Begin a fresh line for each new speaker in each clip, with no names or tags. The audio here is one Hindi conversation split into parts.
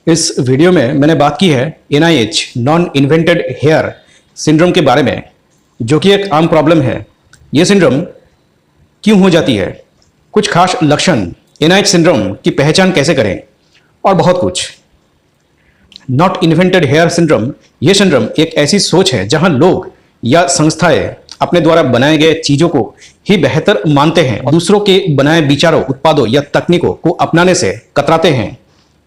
इस वीडियो में मैंने बात की है NIH non invented here syndrome के बारे में, जो कि एक आम प्रॉब्लम है। ये सिंड्रोम क्यों हो जाती है, कुछ खास लक्षण, NIH सिंड्रोम की पहचान कैसे करें और बहुत कुछ। नॉट इन्वेंटेड हेयर सिंड्रोम, ये सिंड्रोम एक ऐसी सोच है जहां लोग या संस्थाएं अपने द्वारा बनाए गए चीजों को ही बेहतर मानते हैं और दूसरों के बनाए विचारों, उत्पादों या तकनीकों को अपनाने से कतराते हैं।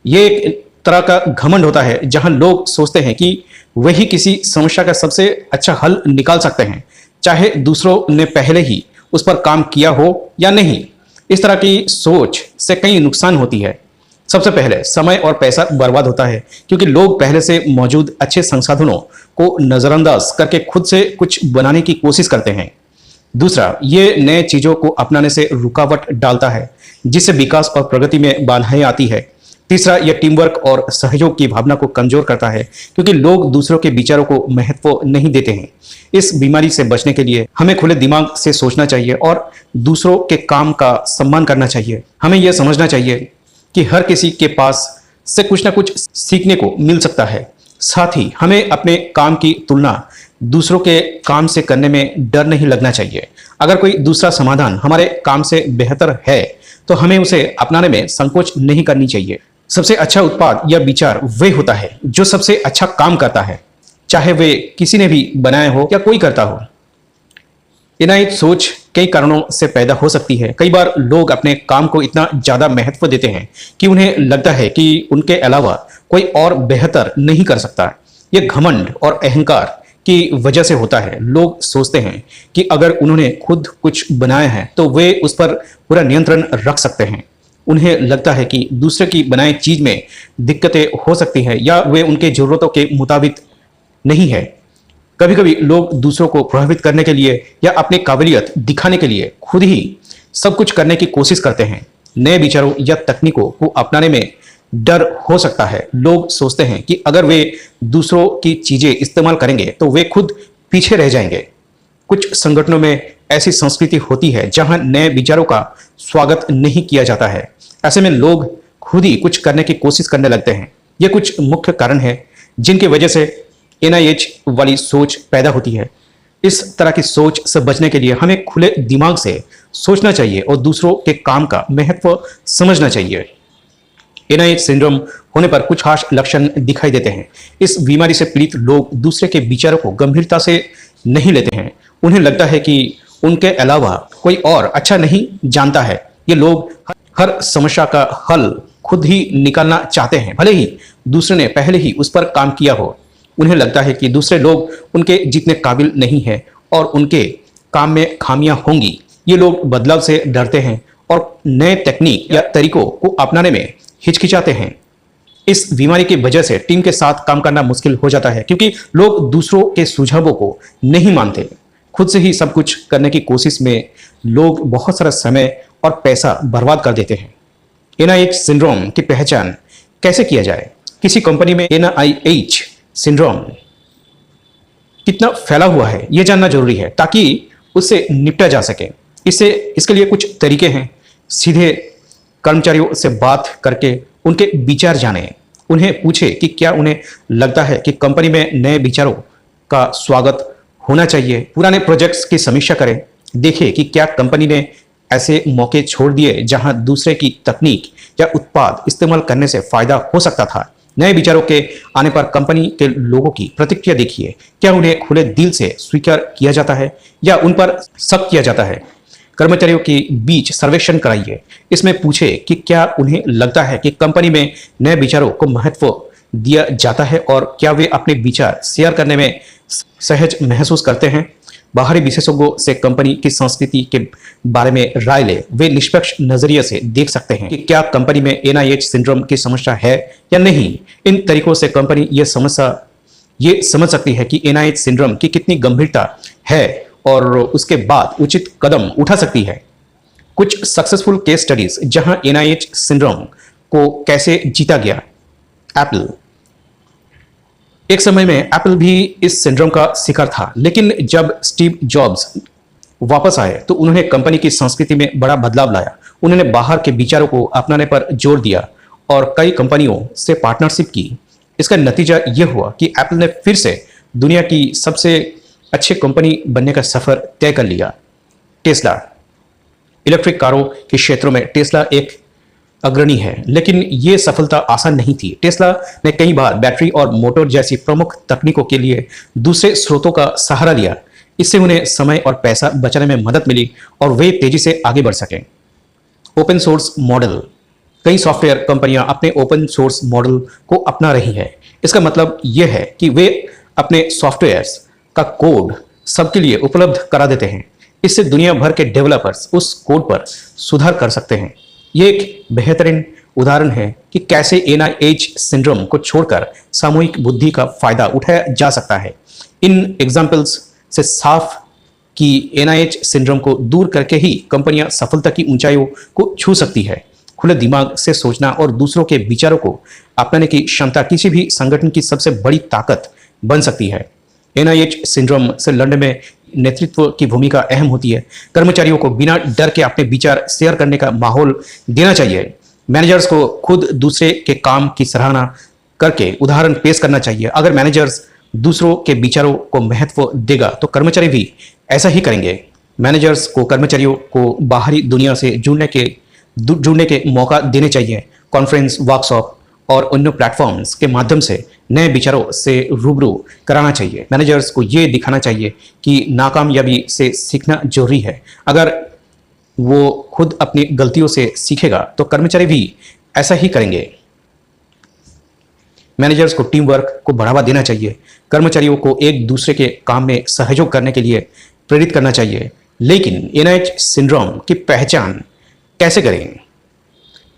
ये एक तरह का घमंड होता है जहां लोग सोचते हैं कि वही किसी समस्या का सबसे अच्छा हल निकाल सकते हैं, चाहे दूसरों ने पहले ही उस पर काम किया हो या नहीं। इस तरह की सोच से कई नुकसान होती है। सबसे पहले समय और पैसा बर्बाद होता है, क्योंकि लोग पहले से मौजूद अच्छे संसाधनों को नजरअंदाज करके खुद से कुछ बनाने की कोशिश करते हैं। दूसरा, ये नए चीजों को अपनाने से रुकावट डालता है, जिससे विकास और प्रगति में बाधाएं आती है। तीसरा, यह टीम वर्क और सहयोग की भावना को कमजोर करता है, क्योंकि लोग दूसरों के विचारों को महत्व नहीं देते हैं। इस बीमारी से बचने के लिए हमें खुले दिमाग से सोचना चाहिए और दूसरों के काम का सम्मान करना चाहिए। हमें यह समझना चाहिए कि हर किसी के पास से कुछ ना कुछ सीखने को मिल सकता है। साथ ही हमें अपने काम की तुलना दूसरों के काम से करने में डर नहीं लगना चाहिए। अगर कोई दूसरा समाधान हमारे काम से बेहतर है तो हमें उसे अपनाने में संकोच नहीं करनी चाहिए। सबसे अच्छा उत्पाद या विचार वे होता है जो सबसे अच्छा काम करता है, चाहे वे किसी ने भी बनाया हो या कोई करता हो। NIH सोच कई कारणों से पैदा हो सकती है। कई बार लोग अपने काम को इतना ज्यादा महत्व देते हैं कि उन्हें लगता है कि उनके अलावा कोई और बेहतर नहीं कर सकता। यह घमंड और अहंकार की वजह से होता है। लोग सोचते हैं कि अगर उन्होंने खुद कुछ बनाया है तो वे उस पर पूरा नियंत्रण रख सकते हैं। उन्हें लगता है कि दूसरे की बनाई चीज में दिक्कतें हो सकती हैं या वे उनके जरूरतों के मुताबिक नहीं है। कभी कभी लोग दूसरों को प्रभावित करने के लिए या अपनी काबिलियत दिखाने के लिए खुद ही सब कुछ करने की कोशिश करते हैं। नए विचारों या तकनीकों को अपनाने में डर हो सकता है। लोग सोचते हैं कि अगर वे दूसरों की चीजें इस्तेमाल करेंगे तो वे खुद पीछे रह जाएंगे। कुछ संगठनों में ऐसी संस्कृति होती है जहां नए विचारों का स्वागत नहीं किया जाता है। ऐसे में लोग खुद ही कुछ करने की कोशिश करने लगते हैं। ये कुछ मुख्य कारण हैं जिनकी वजह से NIH वाली सोच पैदा होती है। इस तरह की सोच से बचने के लिए हमें खुले दिमाग से सोचना चाहिए और दूसरों के काम का महत्व समझना चाहिए। NIH सिंड्रोम होने पर कुछ खास लक्षण दिखाई देते हैं। इस बीमारी से पीड़ित लोग दूसरे के विचारों को गंभीरता से नहीं लेते हैं। उन्हें लगता है कि उनके अलावा कोई और अच्छा नहीं जानता है। ये लोग हर समस्या का हल खुद ही निकालना चाहते हैं, भले ही दूसरे ने पहले ही उस पर काम किया हो। उन्हें लगता है कि दूसरे लोग उनके जितने काबिल नहीं हैं और उनके काम में खामियां होंगी। ये लोग बदलाव से डरते हैं और नए तकनीक या तरीकों को अपनाने में हिचकिचाते हैं। इस बीमारी की वजह से टीम के साथ काम करना मुश्किल हो जाता है, क्योंकि लोग दूसरों के सुझावों को नहीं मानते। खुद से ही सब कुछ करने की कोशिश में लोग बहुत सारा समय और पैसा बर्बाद कर देते हैं। NIH सिंड्रोम की पहचान कैसे किया जाए? किसी कंपनी में NIH सिंड्रोम कितना फैला हुआ है यह जानना जरूरी है, ताकि उससे निपटा जा सके। इसके लिए कुछ तरीके हैं। सीधे कर्मचारियों से बात करके उनके विचार जानें। उन्हें पूछे कि क्या उन्हें लगता है कि कंपनी में नए विचारों का स्वागत होना चाहिए। पुराने प्रोजेक्ट्स की समीक्षा करें। देखें कि क्या कंपनी ने ऐसे मौके छोड़ दिए जहां दूसरे की तकनीक या उत्पाद इस्तेमाल करने से फायदा हो सकता था। नए विचारों के आने पर कंपनी के लोगों की प्रतिक्रिया देखिए। क्या उन्हें खुले दिल से स्वीकार किया जाता है या उन पर शक किया जाता है? कर्मचारियों के बीच सर्वेक्षण कराइए। इसमें पूछे कि क्या उन्हें लगता है कि कंपनी में नए विचारों को महत्व दिया जाता है और क्या वे अपने विचार शेयर करने में सहज महसूस करते हैं। बाहरी विशेषज्ञों से कंपनी की संस्कृति के बारे में राय ले। वे निष्पक्ष नजरिए से देख सकते हैं कि क्या कंपनी में NIH सिंड्रोम की समस्या है या नहीं। इन तरीकों से कंपनी ये समझ सकती है कि NIH सिंड्रोम की कितनी गंभीरता है और उसके बाद उचित कदम उठा सकती है। कुछ सक्सेसफुल केस स्टडीज जहां NIH सिंड्रोम को कैसे जीता गया। एप्पल, एक समय में एप्पल भी इस सिंड्रोम का शिकार था, लेकिन जब स्टीव जॉब्स वापस आए तो उन्होंने कंपनी की संस्कृति में बड़ा बदलाव लाया। उन्होंने बाहर के विचारों को अपनाने पर जोर दिया और कई कंपनियों से पार्टनरशिप की। इसका नतीजा यह हुआ कि एप्पल ने फिर से दुनिया की सबसे अच्छी कंपनी बनने का सफर तय कर लिया। टेस्ला इलेक्ट्रिक कारों के क्षेत्रों में टेस्ला एक अग्रणी है, लेकिन ये सफलता आसान नहीं थी। टेस्ला ने कई बार बैटरी और मोटर जैसी प्रमुख तकनीकों के लिए दूसरे स्रोतों का सहारा लिया। इससे उन्हें समय और पैसा बचाने में मदद मिली और वे तेजी से आगे बढ़ सकें। ओपन सोर्स मॉडल कई सॉफ्टवेयर कंपनियां अपने ओपन सोर्स मॉडल को अपना रही हैं। इसका मतलब यह है कि वे अपने सॉफ्टवेयर्स का कोड सबके लिए उपलब्ध करा देते हैं। इससे दुनिया भर के डेवलपर्स उस कोड पर सुधार कर सकते हैं। ये एक बेहतरीन उदाहरण है कि कैसे NIH सिंड्रोम को छोड़कर सामूहिक बुद्धि का फायदा उठाया जा सकता है। इन एग्जाम्पल्स से साफ कि NIH सिंड्रोम को दूर करके ही कंपनियां सफलता की ऊंचाइयों को छू सकती है। खुले दिमाग से सोचना और दूसरों के विचारों को अपनाने की क्षमता किसी भी संगठन की सबसे बड़ी ताकत बन सकती है। NIH सिंड्रोम से लड़ने में नेतृत्व की भूमिका अहम होती है। कर्मचारियों को बिना डर के अपने विचार शेयर करने का माहौल देना चाहिए। मैनेजर्स को खुद दूसरे के काम की सराहना करके उदाहरण पेश करना चाहिए। अगर मैनेजर्स दूसरों के विचारों को महत्व देगा तो कर्मचारी भी ऐसा ही करेंगे। मैनेजर्स को कर्मचारियों को बाहरी दुनिया से जुड़ने के मौका देने चाहिए। कॉन्फ्रेंस, वर्कशॉप और अन्य प्लेटफॉर्म्स के माध्यम से नए विचारों से रूबरू कराना चाहिए। मैनेजर्स को ये दिखाना चाहिए कि नाकामयाबी से सीखना जरूरी है। अगर वो खुद अपनी गलतियों से सीखेगा तो कर्मचारी भी ऐसा ही करेंगे। मैनेजर्स को टीम वर्क को बढ़ावा देना चाहिए। कर्मचारियों को एक दूसरे के काम में सहयोग करने के लिए प्रेरित करना चाहिए। लेकिन NIH सिंड्रोम की पहचान कैसे करें?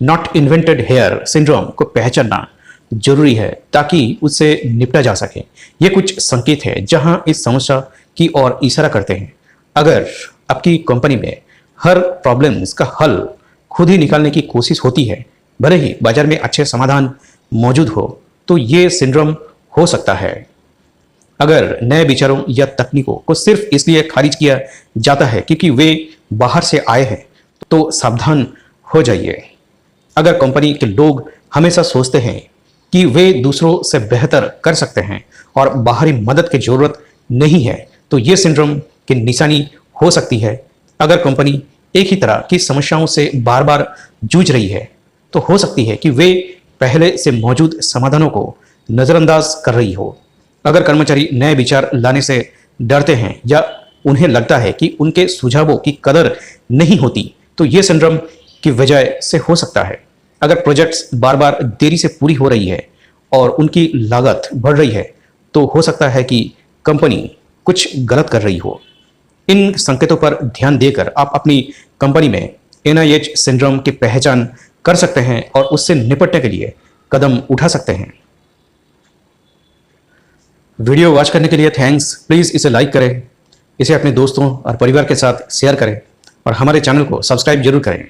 नॉट इन्वेंटेड हेयर सिंड्रोम को पहचानना जरूरी है ताकि उससे निपटा जा सके। ये कुछ संकेत है जहां इस समस्या की ओर इशारा करते हैं। अगर आपकी कंपनी में हर प्रॉब्लम्स का हल खुद ही निकालने की कोशिश होती है, भले ही बाजार में अच्छे समाधान मौजूद हो, तो ये सिंड्रोम हो सकता है। अगर नए विचारों या तकनीकों को सिर्फ इसलिए खारिज किया जाता है क्योंकि वे बाहर से आए हैं, तो सावधान हो जाइए। अगर कंपनी के लोग हमेशा सोचते हैं कि वे दूसरों से बेहतर कर सकते हैं और बाहरी मदद की जरूरत नहीं है, तो ये सिंड्रोम की निशानी हो सकती है। अगर कंपनी एक ही तरह की समस्याओं से बार बार जूझ रही है, तो हो सकती है कि वे पहले से मौजूद समाधानों को नजरअंदाज कर रही हो। अगर कर्मचारी नए विचार लाने से डरते हैं या उन्हें लगता है कि उनके सुझावों की कदर नहीं होती, तो ये सिंड्रोम की वजह से हो सकता है। अगर प्रोजेक्ट्स बार बार देरी से पूरी हो रही है और उनकी लागत बढ़ रही है, तो हो सकता है कि कंपनी कुछ गलत कर रही हो। इन संकेतों पर ध्यान देकर आप अपनी कंपनी में NIH सिंड्रोम की पहचान कर सकते हैं और उससे निपटने के लिए कदम उठा सकते हैं। वीडियो वॉच करने के लिए थैंक्स। प्लीज़ इसे लाइक करें, इसे अपने दोस्तों और परिवार के साथ शेयर करें और हमारे चैनल को सब्सक्राइब जरूर करें।